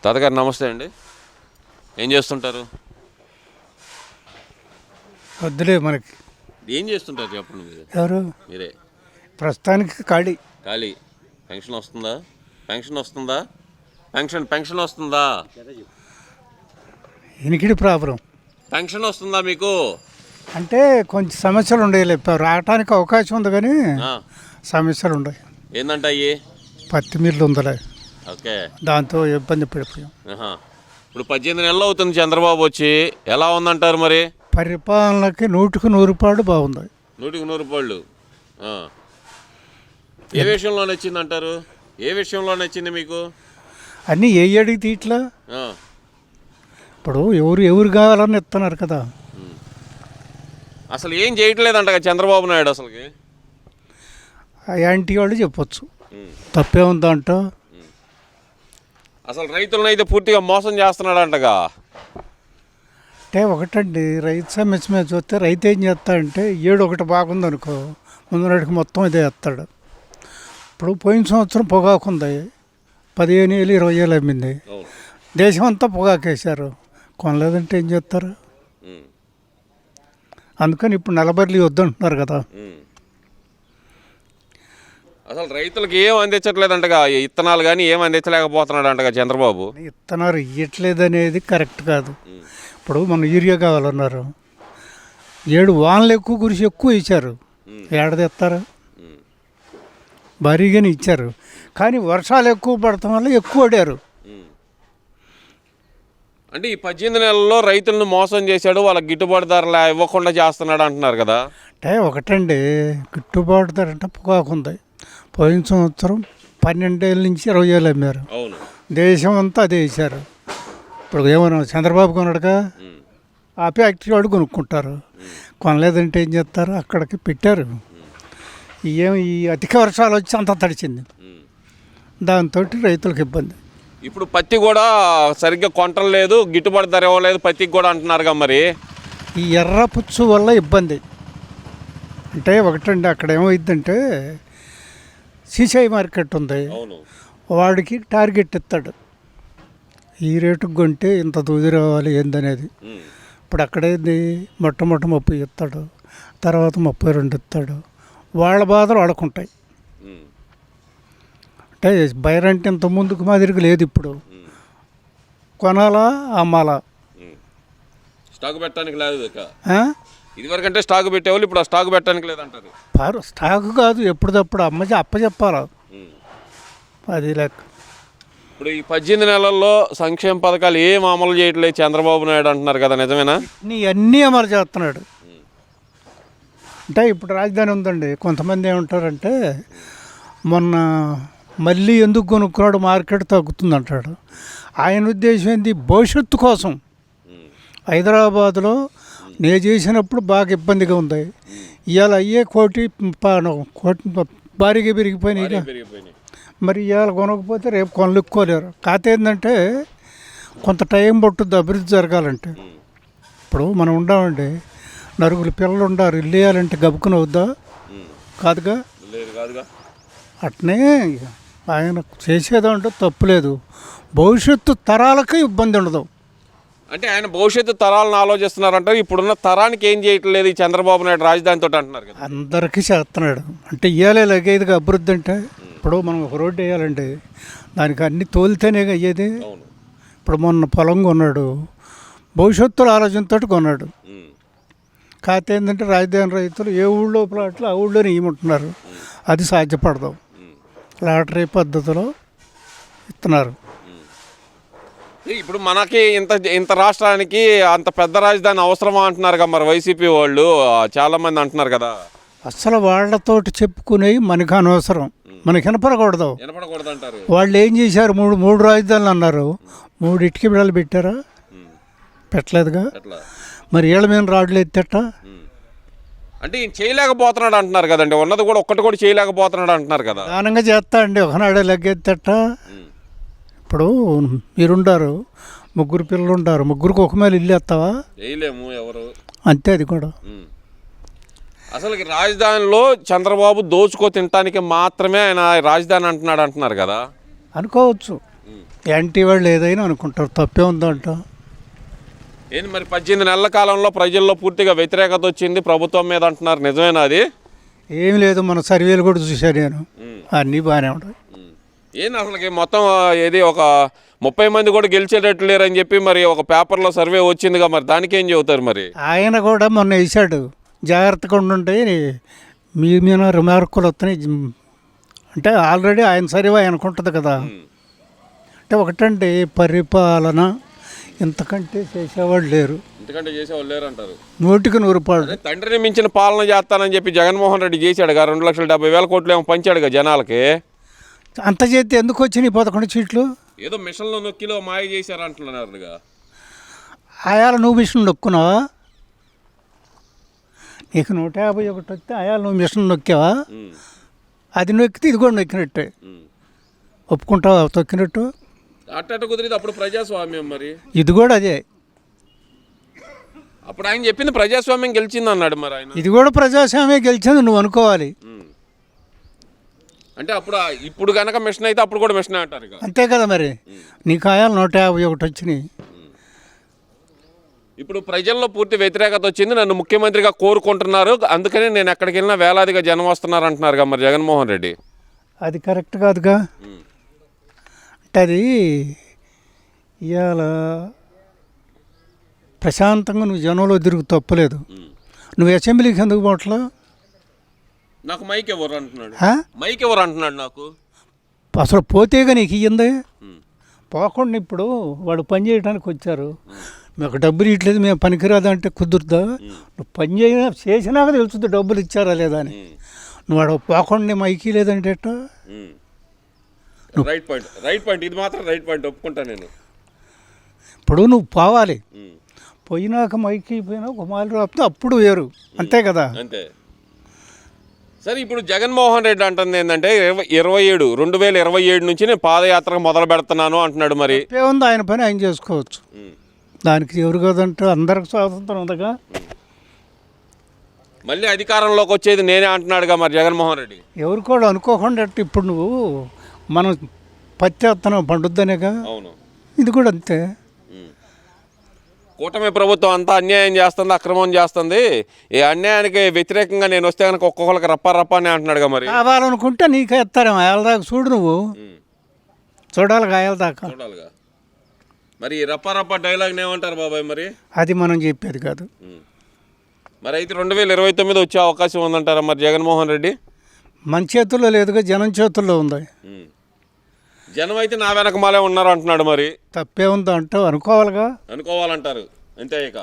తాతగారు నమస్తే అండి. ఏం చేస్తుంటారు? వద్దులే మనకి. ఏం చేస్తుంటారు చెప్పండి మీరు. ఎవరు? మీరే. ప్రస్తుతానికి ఖాళీ. ఖాళీ. పెన్షన్ వస్తుందా? పెన్షన్ వస్తుందా? పెన్షన్ వస్తుందా? ఎనికిడి ప్రాబ్లం పెన్షన్ వస్తుందా మీకు? అంటే కొంచెం సమస్యలు ఉండేవి. రావటానికి అవకాశం ఉంది కానీ సమస్యలు ఉన్నాయి. ఏందంట అయ్యి? పత్తి మిల్లు ఉందిలే, ఓకే. దాంతో ఇబ్బంది పడిపోయాం. ఇప్పుడు 18 నెలలు అవుతుంది చంద్రబాబు వచ్చి. ఎలా ఉందంటారు మరి? పరిపాలనకి 100% బాగుంది. 100% ఏ విషయంలో నచ్చింది అంటారు? ఏ విషయంలో నచ్చింది మీకు? అన్నీ ఏ అడిగి తీట్లా. ఇప్పుడు ఎవరు కావాలని ఇస్తున్నారు కదా. అసలు ఏం చేయట్లేదంట చంద్రబాబు నాయుడు అసలుకి. యాంటీ వాళ్ళు చెప్పొచ్చు, తప్పే ఉందంట. అసలు రైతులను అయితే పూర్తిగా మోసం చేస్తున్నాడు అంటగా. అంటే ఒకటండి, రైతు సమస్య మీద చూస్తే రైతు ఏం చేస్తాడంటే ఒకటి బాగుంది అనుకో, ముందు నాటికి మొత్తం ఇదే వేస్తాడు. ఇప్పుడు పోయిన సంవత్సరం పొగాకు ఉంది, 15,000 20,000 అమ్మింది. దేశం అంతా పొగాకేశారు, కొనలేదంటే ఏం చేస్తారు? అందుకని ఇప్పుడు నిలబడి వద్దంటున్నారు కదా. అసలు రైతులకు ఏం అందించట్లేదంటగా, ఇత్తనాలు కానీ ఏం అందించలేకపోతున్నాడు అంటగా చంద్రబాబు. ఇత్తనాలు ఇవ్వట్లేదు అనేది కరెక్ట్ కాదు. ఇప్పుడు మన యూరియా కావాలన్నారు, 7 వానలు ఎక్కువ కురిసి ఎక్కువ ఇచ్చారు, ఏడాది ఇస్తారు, భారీగానే ఇచ్చారు. కానీ వర్షాలు ఎక్కువ పడటం వల్ల ఎక్కువ పడారు. అంటే ఈ 18 నెలల్లో రైతులను మోసం చేశాడు, వాళ్ళకి గిట్టుబాటు ధరలు ఇవ్వకుండా చేస్తున్నాడు అంటున్నారు కదా. అంటే ఒకటండి, గిట్టుబాటు ధర అంటే పొగాకు ఉంది. పోయిన సంవత్సరం 12,000 నుంచి 20,000 అమ్మారు. దేశం అంతా అదే వేశారు. ఇప్పుడు ఏమన్నా చంద్రబాబు కొనడుగా, ఆ ఫ్యాక్టరీ వాడు కొనుక్కుంటారు. కొనలేదంటే ఏం చేస్తారు? అక్కడికి పెట్టారు. ఈ అధిక వర్షాలు వచ్చి అంతా తడిచింది, దాంతో రైతులకు ఇబ్బంది. ఇప్పుడు పత్తి కూడా సరిగ్గా కొంటం లేదు, గిట్టుబాటు ధర ఇవ్వలేదు పత్తికి కూడా అంటున్నారుగా. మరి ఈ ఎర్ర పుచ్చు వల్ల ఇబ్బంది. అంటే ఒకటండి, అక్కడ ఏమైందంటే సీసీ మార్కెట్ ఉంది, వాడికి టార్గెట్ ఇస్తాడు, ఈ రేటుకు కొంటే ఇంత దూది రావాలి ఏందనేది. ఇప్పుడు అక్కడేంది, మొట్టమొదటి 30 ఇస్తాడు, తర్వాత 32 ఇస్తాడు. వాళ్ళ బాధలు ఆడుకుంటాయి. అంటే బయరంటే ఇంత ముందుకు మాదిరిగా లేదు. ఇప్పుడు కొనాలా అమ్మాలా, స్టాక్ పెట్టడానికి లేదు. ఇదివరకంటే స్టాక్ పెట్టేవాళ్ళు, ఇప్పుడు ఆ స్టాక్ పెట్టడానికి లేదంటారు. స్టాక్ కాదు, ఎప్పుడప్పుడు అప్పచెప్పాలా, అది లెక్క. ఇప్పుడు ఈ 18 నెలల్లో సంక్షేమ పథకాలు ఏం అమలు చేయట్లేదు చంద్రబాబు నాయుడు అంటున్నారు కదా, నిజమేనా? అన్నీ అమలు చేస్తున్నాడు. అంటే ఇప్పుడు రాజధాని ఉందండి, కొంతమంది ఏమంటారంటే మొన్న మళ్ళీ ఎందుకు కొనుక్కున్నాడు, మార్కెట్ తగ్గుతుంది అంటాడు. ఆయన ఉద్దేశం ఏంది? భవిష్యత్తు కోసం. హైదరాబాద్లో నేను చేసినప్పుడు బాగా ఇబ్బందిగా ఉంది, ఇవాళ అయ్యే కోటి భారీగా పెరిగిపోయినాయి. మరి ఇవాళ కొనకపోతే రేపు కొనుక్కోలేరు. కాకపోతే ఏంటంటే కొంత టైం పట్టుద్ది అభివృద్ధి జరగాలంటే. ఇప్పుడు మనం ఉండామండి, నలుగురు పిల్లలు ఉండారు, ఇల్లు వేయాలంటే గబుకుని అవుద్దా? కాదుగా. అట్నే ఆయన చేసేదంటే తప్పులేదు, భవిష్యత్తు తరాలకి ఇబ్బంది ఉండదు. అంటే ఆయన భవిష్యత్తు తరాలను ఆలోచిస్తున్నారంటే ఇప్పుడున్న తరానికి ఏం చేయట్లేదు ఈ చంద్రబాబు నాయుడు రాజధానితో అంటున్నారు కదా. అందరికీ చేస్తున్నాడు. అంటే ఇవ్వాలి లగేదిగా అభివృద్ధి. అంటే ఇప్పుడు మనం ఒక రోడ్డు వేయాలంటే దానికి అన్ని తోలితేనే అయ్యేది. ఇప్పుడు మొన్న పొలం కొన్నాడు, భవిష్యత్తులో ఆలోచనతో కొన్నాడు. కాకపోతే ఏంటంటే రాజధాని రైతులు ఏ ఊళ్ళో ప్లాట్లు ఆ ఊళ్ళోనే ఇవ్వమంటున్నారు, అది సాధ్యపడదు. లాటరీ పద్ధతిలో ఇస్తున్నారు. ఇప్పుడు మనకి ఇంత రాష్ట్రానికి అంత పెద్ద రాజధాని అవసరమా అంటున్నారు కదా మరి వైసీపీ వాళ్ళు, చాలామంది అంటున్నారు కదా. అసలు వాళ్ళతోటి చెప్పుకునేవి మనకు అనవసరం, మనకి వినపడకూడదు అంటారు. వాళ్ళు ఏం చేశారు? మూడు రాజధానులు అన్నారు, 3 ఇటుక బిళ్ళలు పెట్టారా? పెట్టలేదుగా. మరి వీళ్ళ మీద రాడ్లు ఎత్తేట. అంటే ఈయన చేయలేకపోతున్నాడు అంటున్నారు కదండి, ఉన్నది కూడా ఒక్కటి కూడా చేయలేకపోతున్నాడు అంటున్నారు కదా. దానంగా చేస్తా అండి, ఒకనాడే లెగ్గెత్తేట. ఇప్పుడు మీరుండారు, 3 పిల్లలు ఉంటారు, 3కి ఒక మేలు ఇల్లు వేస్తావా? వేయలేము ఎవరు. అంతే. అది కూడా అసలు రాజధానిలో చంద్రబాబు దోచుకో తినటానికి మాత్రమే ఆయన రాజధాని అంటున్నారు కదా. అనుకోవచ్చు. యాంటీ వాళ్ళు ఏదైనా అనుకుంటారు, తప్పే ఉందంట. ఏంటి మరి 18 నెలల కాలంలో ప్రజల్లో పూర్తిగా వ్యతిరేకత వచ్చింది ప్రభుత్వం మీద అంటున్నారు, నిజమేనా అది? ఏం లేదు, మన సర్వేలు కూడా చూశాను నేను, అన్నీ బాగానే ఉంటాయి. ఏంటి అసలుకి మొత్తం ఏది ఒక 30 మంది కూడా గెలిచేటట్లు లేరని చెప్పి మరి ఒక పేపర్లో సర్వే వచ్చిందిగా, మరి దానికి ఏం చెబుతారు మరి? ఆయన కూడా మొన్న వేసాడు, జాగ్రత్తగా ఉండుంటే మీ మీద రిమార్కులు వస్తున్నాయి అంటే ఆల్రెడీ ఆయన సర్వే ఆయనకు ఉంటుంది కదా. అంటే ఒకటంటే పరిపాలన ఇంతకంటే చేసేవాళ్ళు లేరు, ఇంతకంటే చేసేవాళ్ళు లేరు అంటారు. 100% తండ్రిని మించిన పాలన చేస్తానని చెప్పి జగన్మోహన్ రెడ్డి చేశాడుగా, 2,70,000 కోట్లు ఏమో పంచాడుగా జనాలకి. అంత చేస్తే ఎందుకు వచ్చినాయి 11 సీట్లు? ఏదో మిషన్లో నొక్కిలో మాయ చేశారు అంటున్నారుగా. ఆయాల నువ్వు మిషన్ నొక్కున్నావా? నీకు 151 వస్తే ఆయాల నువ్వు మిషన్ నొక్కావా? అది నొక్కితే ఇది కూడా నొక్కినట్టే, ఒప్పుకుంటావా తొక్కినట్టు? అట్ట కుదిరితే అప్పుడు ప్రజాస్వామ్యం, మరి ఇది కూడా అదే. అప్పుడు ఆయన చెప్పింది ప్రజాస్వామ్యం గెలిచింది అన్నాడు, మరి ఆయన ఇది కూడా ప్రజాస్వామ్యం గెలిచింది నువ్వు అనుకోవాలి. అంటే అప్పుడు ఇప్పుడు కనుక మిషన్ అయితే అప్పుడు కూడా మిషన్ అంటారు ఇక. అంతే కదా మరి, నీకు ఆయాలు 151 వచ్చినాయి. ఇప్పుడు ప్రజల్లో పూర్తి వ్యతిరేకత వచ్చింది, నన్ను ముఖ్యమంత్రిగా కోరుకుంటున్నారు, అందుకని నేను ఎక్కడికి వెళ్ళినా వేలాదిగా జనం వస్తున్నారు అంటున్నారు మరి జగన్మోహన్ రెడ్డి. అది కరెక్ట్ కాదుగా. అంటే అది ఇవాళ ప్రశాంతంగా నువ్వు జనంలో తిరుగు తప్పలేదు. నువ్వు అసెంబ్లీకి ఎందుకు పోవట్లా? నాకు మైక్ ఎవరు అంటున్నాడు, మైక్ ఎవరు అంటున్నాడు నాకు. అసలు పోతేగా నీకు ఇయ్యింది, పోకుండా ఇప్పుడు వాడు పని చేయడానికి వచ్చారు, మాకు డబ్బులు ఇట్లేదు మేము పనికిరాదు అంటే కుదురుదా? నువ్వు పని చేసినాక తెలుస్తుంది డబ్బులు ఇచ్చారా లేదా అని. నువ్వు వాడు పోకుండా మైకి లేదంటే ఎట్టా? రైట్ పాయింట్, ఇది మాత్రం రైట్ పాయింట్, ఒప్పుకుంటా నేను. ఇప్పుడు నువ్వు పోవాలి, పోయినాక మైకి పోయినా కుమారులు రాపితే అప్పుడు వేరు, అంతే కదా. అంతే. సరే, ఇప్పుడు జగన్మోహన్ రెడ్డి అంటుంది ఏంటంటే 2027 నుంచి నేను పాదయాత్ర మొదలు పెడుతున్నాను అంటున్నాడు. మరి ఏముంది, ఆయన పని ఆయన చేసుకోవచ్చు, దానికి ఎవరు కదంటే అందరికి స్వాతంత్రం ఉందగా. మళ్ళీ అధికారంలోకి వచ్చేది నేనే అంటున్నాడుగా మరి జగన్మోహన్ రెడ్డి. ఎవరు కూడా అనుకోకుండా ఇప్పుడు నువ్వు మనం పత్తిత్తనం పండుద్దనేగా. అవును, ఇది కూడా అంతే. కూటమి ప్రభుత్వం అంతా అన్యాయం చేస్తుంది, అక్రమం చేస్తుంది, ఈ అన్యాయానికి వ్యతిరేకంగా నేను వస్తే కనుక ఒక్కొక్కరికి రప్ప అని అంటున్నాడుగా. మరి కావాలనుకుంటే నీకే ఎత్తారేమో, ఆయాల దాకా చూడు, నువ్వు చూడాలి ఆయాల దాకా చూడాలిగా. మరి రప్ప డైలాగ్ ఏమంటారు బాబాయ్ మరి? అది మనం చెప్పేది కాదు. మరి అయితే 2029 వచ్చే అవకాశం ఉందంటారా మరి జగన్మోహన్ రెడ్డి? మన చేతుల్లో లేదుగా, జనం చేతుల్లో ఉంది. జనం అయితే నా వెనక మాలే ఉన్నారు అంటున్నాడు. మరి తప్పే ఉందా అంటావు, అనుకోవాలిగా. అనుకోవాలంటారు, అంతే ఇక.